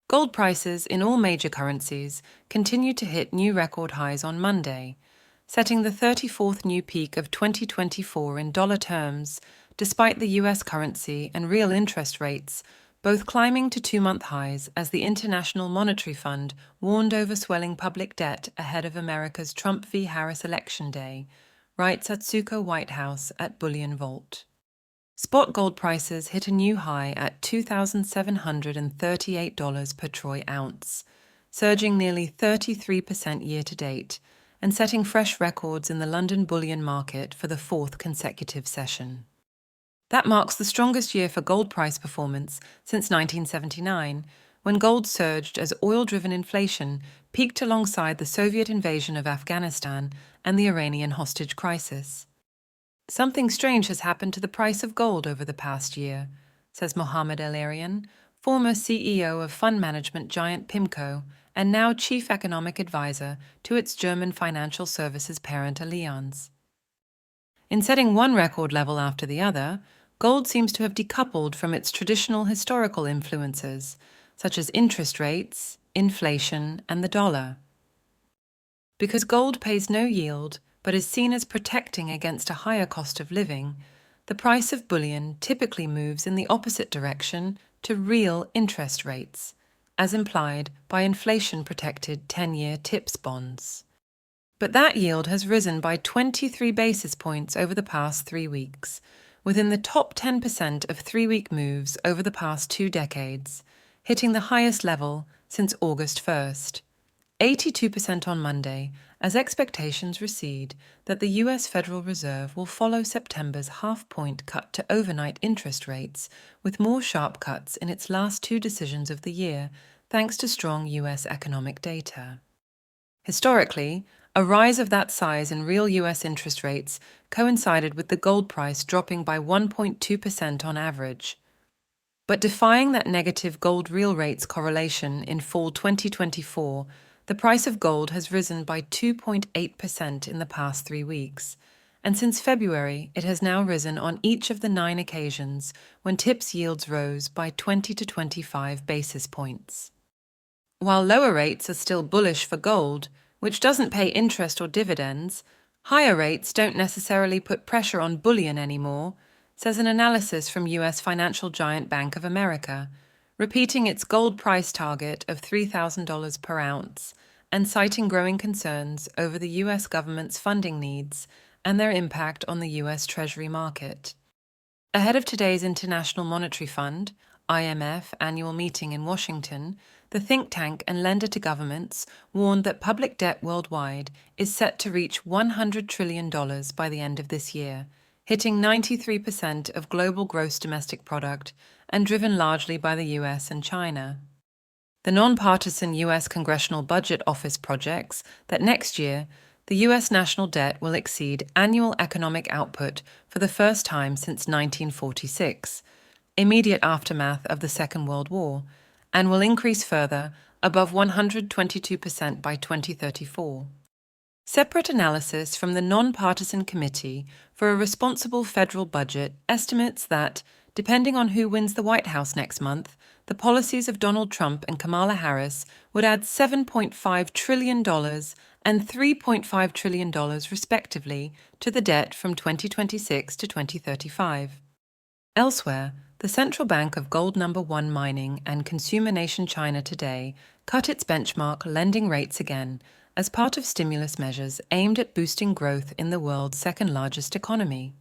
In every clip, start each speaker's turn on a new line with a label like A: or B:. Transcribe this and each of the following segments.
A: Gold prices in all major currencies continued to hit new record highs on Monday, setting the 34th new peak of 2024 in dollar terms, despite the US currency and real interest rates both climbing to two-month highs as the International Monetary Fund warned over swelling public debt ahead of America's Trump v. Harris election day, writes Atsuko Whitehouse at BullionVault. Spot gold prices hit a new high at $2,738 per troy ounce, surging nearly 33% year-to-date and setting fresh records in the London bullion market for the fourth consecutive session. That marks the strongest year for gold price performance since 1979, when gold surged as oil-driven inflation peaked alongside the Soviet invasion of Afghanistan and the Iranian hostage crisis. Something strange has happened to the price of gold over the past year, says Mohammed El-Arian, former CEO of fund management giant PIMCO and now chief economic advisor to its German financial services parent Allianz. In setting one record level after the other, gold seems to have decoupled from its traditional historical influences, such as interest rates, inflation, and the dollar. Because gold pays no yield, but is seen as protecting against a higher cost of living, the price of bullion typically moves in the opposite direction to real interest rates, as implied by inflation-protected 10-year TIPS bonds. But that yield has risen by 23 basis points over the past 3 weeks, within the top 10% of 3-week moves over the past 2 decades, hitting the highest level since August 1st. 82% on Monday, as expectations recede that the US Federal Reserve will follow September's half-point cut to overnight interest rates, with more sharp cuts in its last 2 decisions of the year, thanks to strong US economic data. Historically, a rise of that size in real US interest rates coincided with the gold price dropping by 1.2% on average. But defying that negative gold real rates correlation in fall 2024, the price of gold has risen by 2.8% in the past 3 weeks, and since February it has now risen on each of the 9 occasions when TIPS yields rose by 20 to 25 basis points. While lower rates are still bullish for gold, which doesn't pay interest or dividends, higher rates don't necessarily put pressure on bullion anymore, says an analysis from US financial giant Bank of America, repeating its gold price target of $3,000 per ounce and citing growing concerns over the US government's funding needs and their impact on the US Treasury market. Ahead of today's International Monetary Fund, IMF, annual meeting in Washington, the think tank and lender to governments warned that public debt worldwide is set to reach $100 trillion by the end of this year, hitting 93% of global gross domestic product and driven largely by the US and China. The nonpartisan US Congressional Budget Office projects that next year the US national debt will exceed annual economic output for the first time since 1946, immediate aftermath of the Second World War, and will increase further above 122% by 2034. Separate analysis from the Nonpartisan Committee for a Responsible Federal Budget estimates that, depending on who wins the White House next month, the policies of Donald Trump and Kamala Harris would add $7.5 trillion and $3.5 trillion respectively to the debt from 2026 to 2035. Elsewhere, the central bank of gold number 1 mining and consumer nation China today cut its benchmark lending rates again as part of stimulus measures aimed at boosting growth in the world's second-largest economy.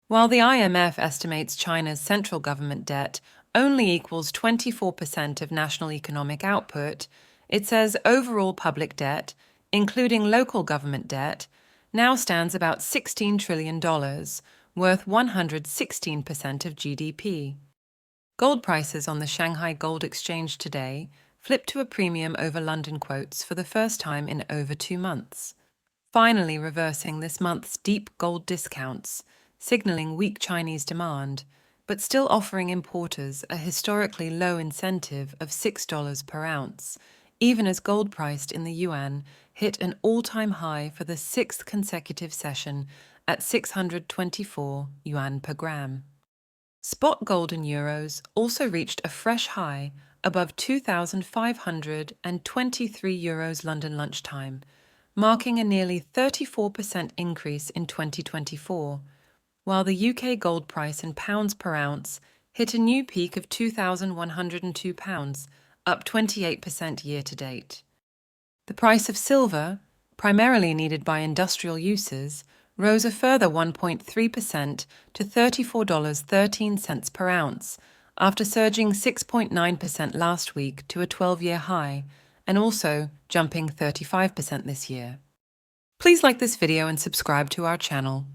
A: While the IMF estimates China's central government debt only equals 24% of national economic output, it says overall public debt, including local government debt, now stands about $16 trillion, worth 116% of GDP. Gold prices on the Shanghai Gold Exchange today flipped to a premium over London quotes for the first time in over 2 months, finally reversing this month's deep gold discounts, signaling weak Chinese demand, but still offering importers a historically low incentive of $6 per ounce, even as gold priced in the yuan hit an all-time high for the 6th consecutive session at 624 yuan per gram. Spot gold and euros also reached a fresh high above €2,523 London lunchtime, marking a nearly 34% increase in 2024, while the UK gold price in pounds per ounce hit a new peak of £2,102, up 28% year to date. The price of silver, primarily needed by industrial uses, rose a further 1.3% to $34.13 per ounce, after surging 6.9% last week to a 12-year high, and also jumping 35% this year. Please like this video and subscribe to our channel.